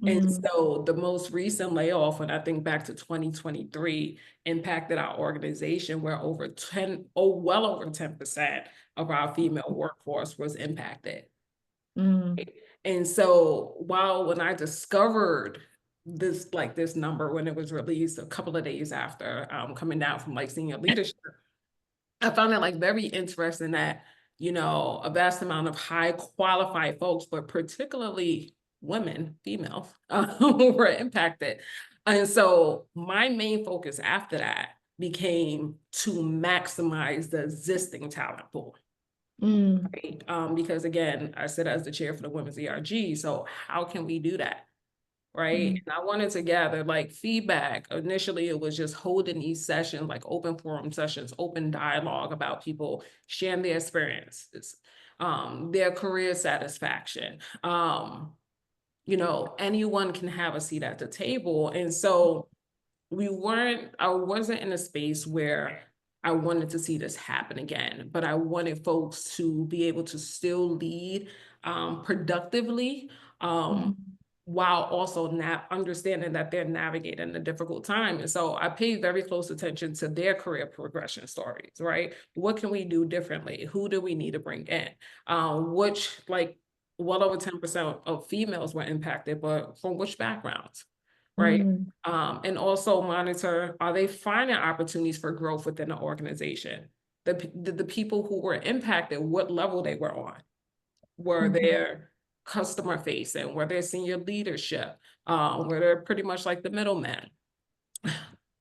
[SPEAKER 3] And so the most recent layoff, when I think back to 2023, impacted our organization where well over 10% of our female workforce was impacted. And so when I discovered this number when it was released a couple of days after coming down from like senior leadership, I found it like very interesting that, a vast amount of high qualified folks, but particularly women, females, were impacted. And so my main focus after that became to maximize the existing talent pool. Right? Because again, I sit as the chair for the Women's ERG. So how can we do that? Right. And I wanted to gather like feedback. Initially, it was just holding these sessions, like open forum sessions, open dialogue about people sharing their experiences, their career satisfaction. Anyone can have a seat at the table. And so I wasn't in a space where I wanted to see this happen again, but I wanted folks to be able to still lead productively, while also understanding that they're navigating a difficult time. And so I paid very close attention to their career progression stories, right? What can we do differently? Who do we need to bring in? Well over 10% of females were impacted, but from which backgrounds? Right. And also monitor, are they finding opportunities for growth within the organization? The people who were impacted, what level they were on? Were they customer facing? Were they senior leadership? Were they pretty much like the middlemen?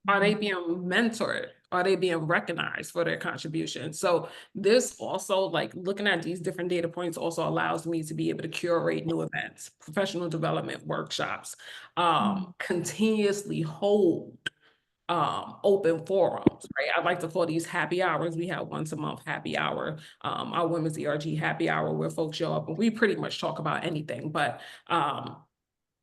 [SPEAKER 3] Are they being mentored? Are they being recognized for their contribution? So this also, like looking at these different data points, also allows me to be able to curate new events, professional development workshops, continuously hold open forums, right? I like to call these happy hours. We have once a month happy hour, our Women's ERG happy hour, where folks show up and we pretty much talk about anything. But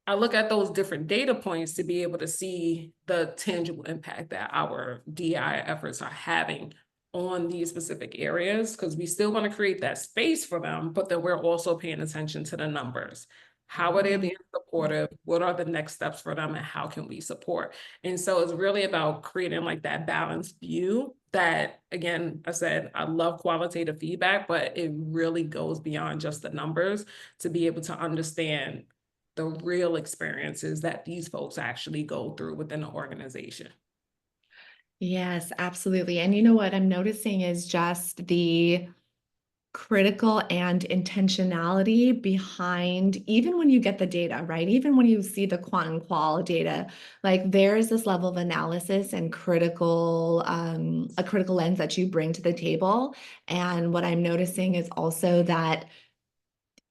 [SPEAKER 3] I look at those different data points to be able to see the tangible impact that our DI efforts are having on these specific areas, because we still want to create that space for them, but then we're also paying attention to the numbers. How are they being supportive? What are the next steps for them and how can we support? And so it's really about creating like that balanced view that, again, I said, I love qualitative feedback, but it really goes beyond just the numbers to be able to understand the real experiences that these folks actually go through within the organization.
[SPEAKER 1] Yes, absolutely. And you know what I'm noticing is just the critical and intentionality behind, even when you get the data, right? Even when you see the quant and qual data, like there's this level of analysis and a critical lens that you bring to the table. And what I'm noticing is also that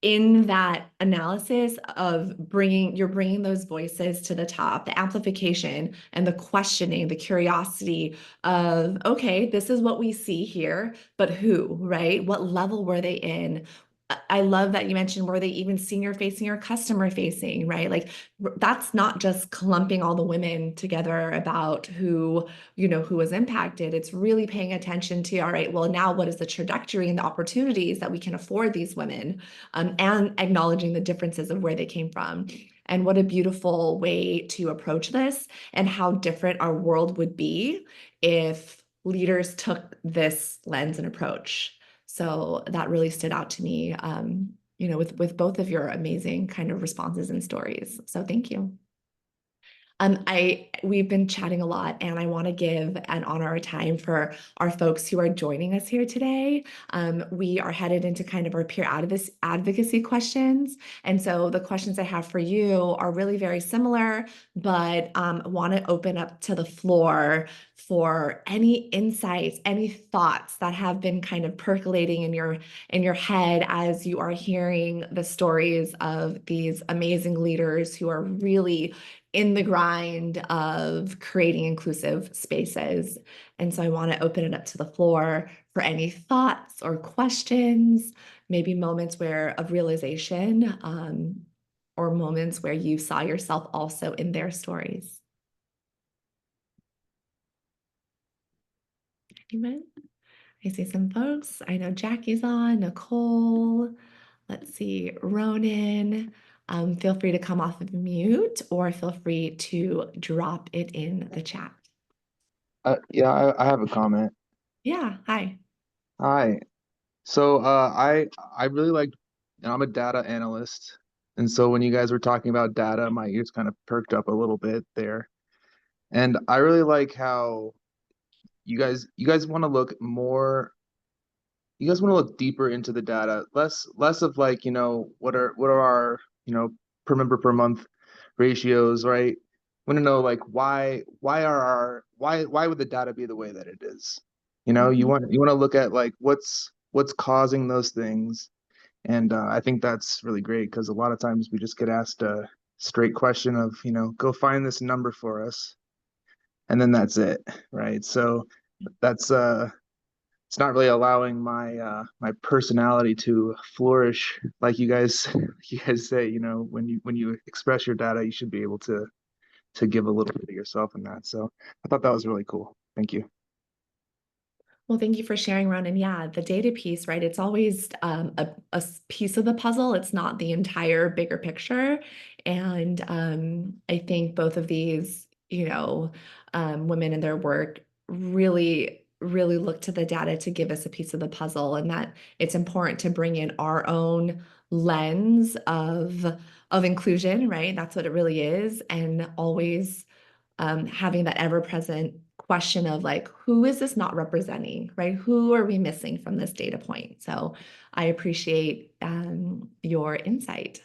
[SPEAKER 1] in that analysis of you're bringing those voices to the top, the amplification and the questioning, the curiosity of, okay, this is what we see here, but who, right? What level were they in? I love that you mentioned, were they even senior facing or customer facing, right? Like that's not just clumping all the women together about who was impacted. It's really paying attention to, all right, well, now what is the trajectory and the opportunities that we can afford these women, and acknowledging the differences of where they came from. And what a beautiful way to approach this, and how different our world would be if leaders took this lens and approach. So that really stood out to me, with both of your amazing kind of responses and stories. So thank you. We've been chatting a lot, and I want to give and honor our time for our folks who are joining us here today. We are headed into kind of our peer advocacy questions. And so the questions I have for you are really very similar, but want to open up to the floor for any insights, any thoughts that have been kind of percolating in your head as you are hearing the stories of these amazing leaders who are really in the grind of creating inclusive spaces. And so I want to open it up to the floor for any thoughts or questions, maybe moments of realization. or moments where you saw yourself also in their stories? Anyone? I see some folks. I know Jackie's on, Nicole. Let's see, Ronan. Feel free to come off of mute or feel free to drop it in the chat.
[SPEAKER 4] Yeah, I have a comment.
[SPEAKER 1] Yeah, hi.
[SPEAKER 4] Hi. So I really like, I'm a data analyst, and so when you guys were talking about data, my ears kind of perked up a little bit there. And I really like how you guys want to look more, you guys want to look deeper into the data, less of like, what are our, per member per month ratios, right? Want to know like why would the data be the way that it is? You
[SPEAKER 1] Mhm.
[SPEAKER 4] want to look at like what's causing those things. And I think that's really great because a lot of times we just get asked a straight question of, go find this number for us, and then that's it, right? So that's it's not really allowing my personality to flourish like you guys you guys say, when you express your data, you should be able to give a little bit of yourself in that. So I thought that was really cool. Thank you.
[SPEAKER 1] Well, thank you for sharing, Ron. And yeah, the data piece, right? It's always a piece of the puzzle. It's not the entire bigger picture. And I think both of these, women in their work really, really look to the data to give us a piece of the puzzle, and that it's important to bring in our own lens of inclusion, right? That's what it really is, and always having that ever-present question of like, who is this not representing, right? Who are we missing from this data point? So I appreciate your insight.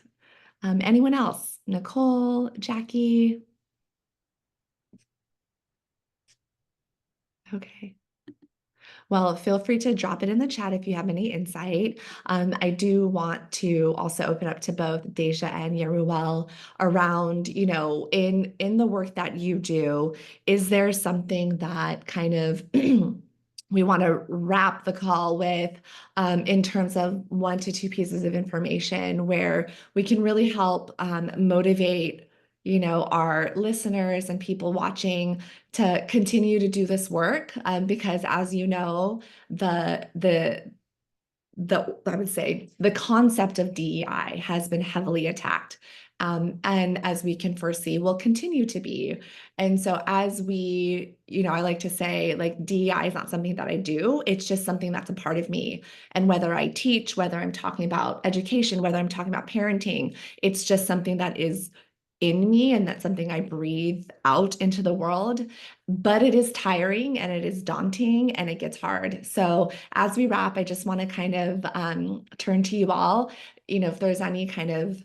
[SPEAKER 1] Anyone else? Nicole, Jackie? Okay. Well, feel free to drop it in the chat if you have any insight. I do want to also open up to both Deja and Yeruwelle around, in the work that you do, is there something that kind of we want to wrap the call with in terms of 1 to 2 pieces of information where we can really help motivate, our listeners and people watching to continue to do this work because as you know, I would say the concept of DEI has been heavily attacked. And as we can foresee, will continue to be. And so as we, I like to say like DEI is not something that I do, it's just something that's a part of me. And whether I teach, whether I'm talking about education, whether I'm talking about parenting, it's just something that is in me and that's something I breathe out into the world. But it is tiring and it is daunting and it gets hard. So as we wrap, I just want to kind of turn to you all, if there's any kind of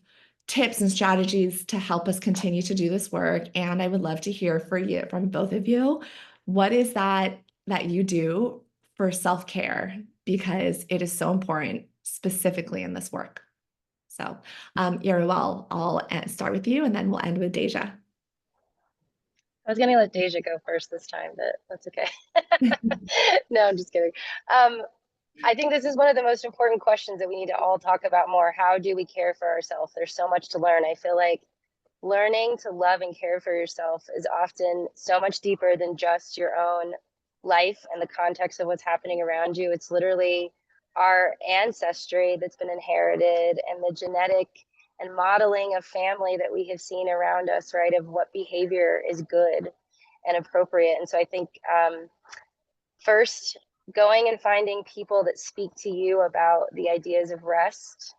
[SPEAKER 1] tips and strategies to help us continue to do this work. And I would love to hear from both of you. What is that you do for self-care? Because it is so important, specifically in this work. So, Yeruwelle, I'll start with you and then we'll end with Deja.
[SPEAKER 2] I was gonna let Deja go first this time, but that's okay. No, I'm just kidding. I think this is one of the most important questions that we need to all talk about more. How do we care for ourselves? There's so much to learn. I feel like learning to love and care for yourself is often so much deeper than just your own life and the context of what's happening around you. It's literally our ancestry that's been inherited and the genetic and modeling of family that we have seen around us, right? Of what behavior is good and appropriate. And so I think first, going and finding people that speak to you about the ideas of rest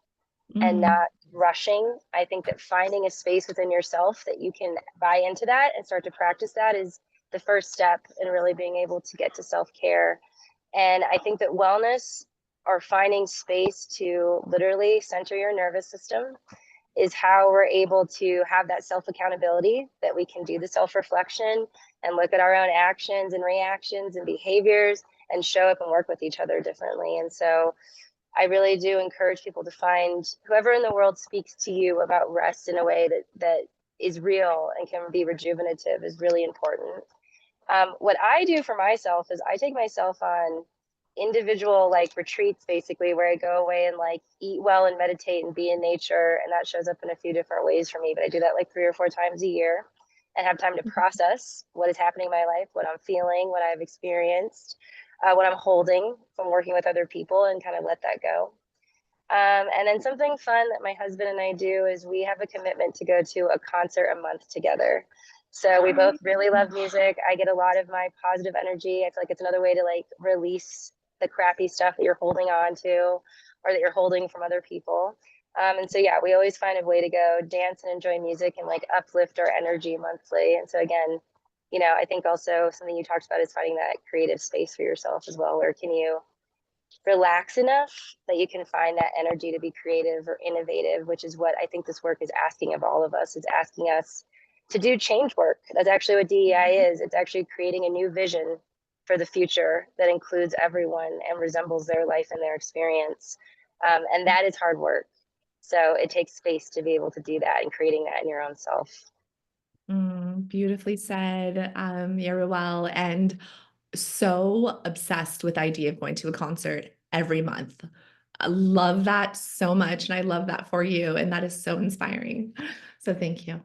[SPEAKER 2] and not rushing. I think that finding a space within yourself that you can buy into that and start to practice that is the first step in really being able to get to self-care. And I think that wellness or finding space to literally center your nervous system is how we're able to have that self-accountability, that we can do the self-reflection and look at our own actions and reactions and behaviors and show up and work with each other differently. And so I really do encourage people to find whoever in the world speaks to you about rest in a way that is real and can be rejuvenative is really important. What I do for myself is I take myself on individual like retreats basically where I go away and like eat well and meditate and be in nature. And that shows up in a few different ways for me, but I do that like 3 or 4 times a year and have time to process what is happening in my life, what I'm feeling, what I've experienced, what I'm holding from working with other people, and kind of let that go. And then something fun that my husband and I do is we have a commitment to go to a concert a month together. So we both really love music. I get a lot of my positive energy. I feel like it's another way to like release the crappy stuff that you're holding on to or that you're holding from other people. And so, yeah, we always find a way to go dance and enjoy music and like uplift our energy monthly. And so, again, you know, I think also something you talked about is finding that creative space for yourself as well. Where can you relax enough that you can find that energy to be creative or innovative, which is what I think this work is asking of all of us. It's asking us to do change work. That's actually what DEI is. It's actually creating a new vision for the future that includes everyone and resembles their life and their experience. And that is hard work. So it takes space to be able to do that and creating that in your own self.
[SPEAKER 1] Beautifully said, Yeruwelle, and so obsessed with the idea of going to a concert every month. I love that so much, and I love that for you, and that is so inspiring. So thank you.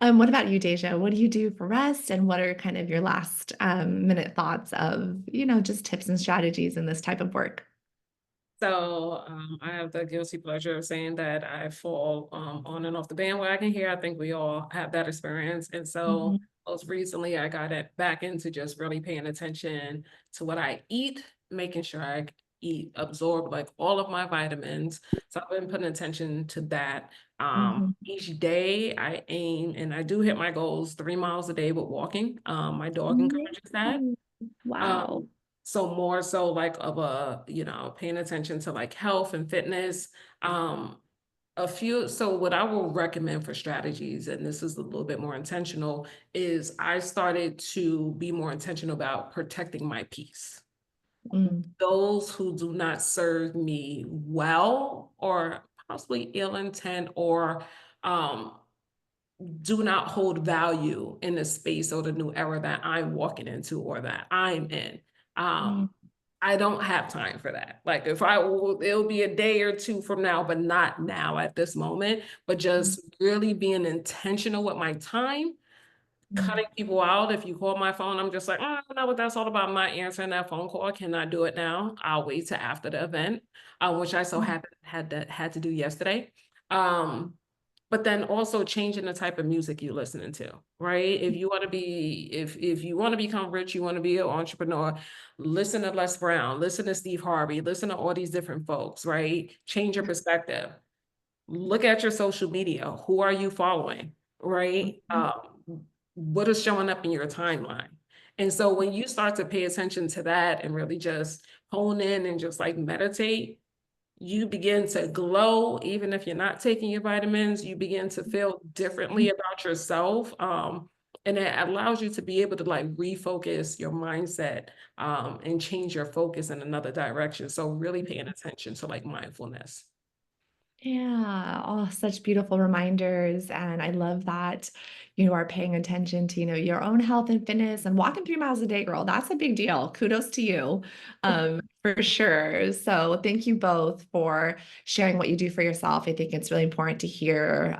[SPEAKER 1] What about you, Deja? What do you do for rest, and what are kind of your last minute thoughts of, just tips and strategies in this type of work?
[SPEAKER 3] So I have the guilty pleasure of saying that I fall on and off the bandwagon here. I think we all have that experience. And so most recently I got it back into just really paying attention to what I eat, making sure I absorb like all of my vitamins. So I've been putting attention to that. Each day I aim, and I do hit my goals, 3 miles a day with walking. My dog encourages that.
[SPEAKER 1] Wow.
[SPEAKER 3] So more so like of a, paying attention to like health and fitness. So what I will recommend for strategies, and this is a little bit more intentional, is I started to be more intentional about protecting my peace. Those who do not serve me well, or possibly ill intent, or do not hold value in the space or the new era that I'm walking into or that I'm in. I don't have time for that. Like it'll be a day or two from now, but not now at this moment, but just really being intentional with my time, cutting people out. If you call my phone, I'm just like, I don't know what that's all about. I'm not answering that phone call. I cannot do it now. I'll wait till after the event, which I so had to do yesterday. But then also changing the type of music you're listening to, right? If you want to be, if you want to become rich, you want to be an entrepreneur, listen to Les Brown, listen to Steve Harvey, listen to all these different folks, right? Change your perspective. Look at your social media. Who are you following, right? What is showing up in your timeline? And so when you start to pay attention to that and really just hone in and just like meditate, you begin to glow. Even if you're not taking your vitamins, you begin to feel differently about yourself. And it allows you to be able to like refocus your mindset and change your focus in another direction. So really paying attention to like mindfulness.
[SPEAKER 1] Yeah, oh, such beautiful reminders. And I love that you are paying attention to, your own health and fitness and walking 3 miles a day, girl. That's a big deal. Kudos to you, for sure. So thank you both for sharing what you do for yourself. I think it's really important to hear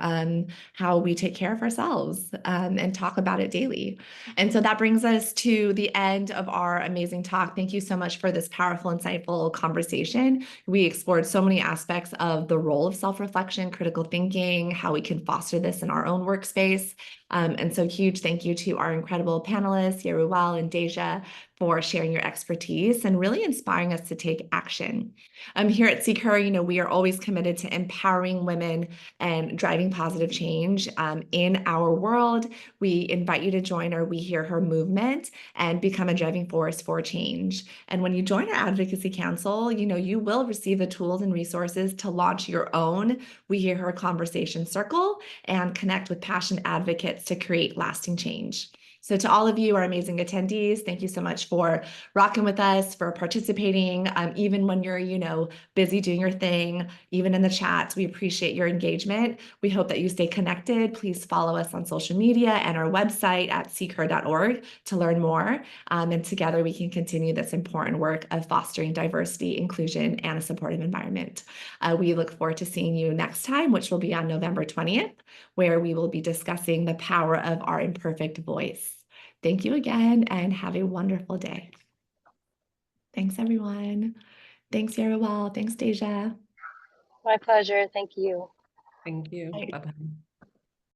[SPEAKER 1] how we take care of ourselves and talk about it daily. And so that brings us to the end of our amazing talk. Thank you so much for this powerful, insightful conversation. We explored so many aspects of the role of self-reflection, critical thinking, how we can foster this in our own workspace. And so huge thank you to our incredible panelists, Yeruwelle and Deja, for sharing your expertise and really inspiring us to take action. Here at SeekHer, we are always committed to empowering women and driving positive change in our world. We invite you to join our We Hear Her movement and become a driving force for change. And when you join our advocacy council, you will receive the tools and resources to launch your own We Hear Her conversation circle and connect with passionate advocates to create lasting change. So to all of you, our amazing attendees, thank you so much for rocking with us, for participating, even when you're, busy doing your thing, even in the chats. We appreciate your engagement. We hope that you stay connected. Please follow us on social media and our website at seekher.org to learn more. And together we can continue this important work of fostering diversity, inclusion, and a supportive environment. We look forward to seeing you next time, which will be on November 20th, where we will be discussing the power of our imperfect voice. Thank you again and have a wonderful day. Thanks, everyone. Thanks, Yeruwelle. Thanks, Deja.
[SPEAKER 2] My pleasure. Thank you.
[SPEAKER 3] Thank you.
[SPEAKER 1] Bye.
[SPEAKER 3] Bye-bye.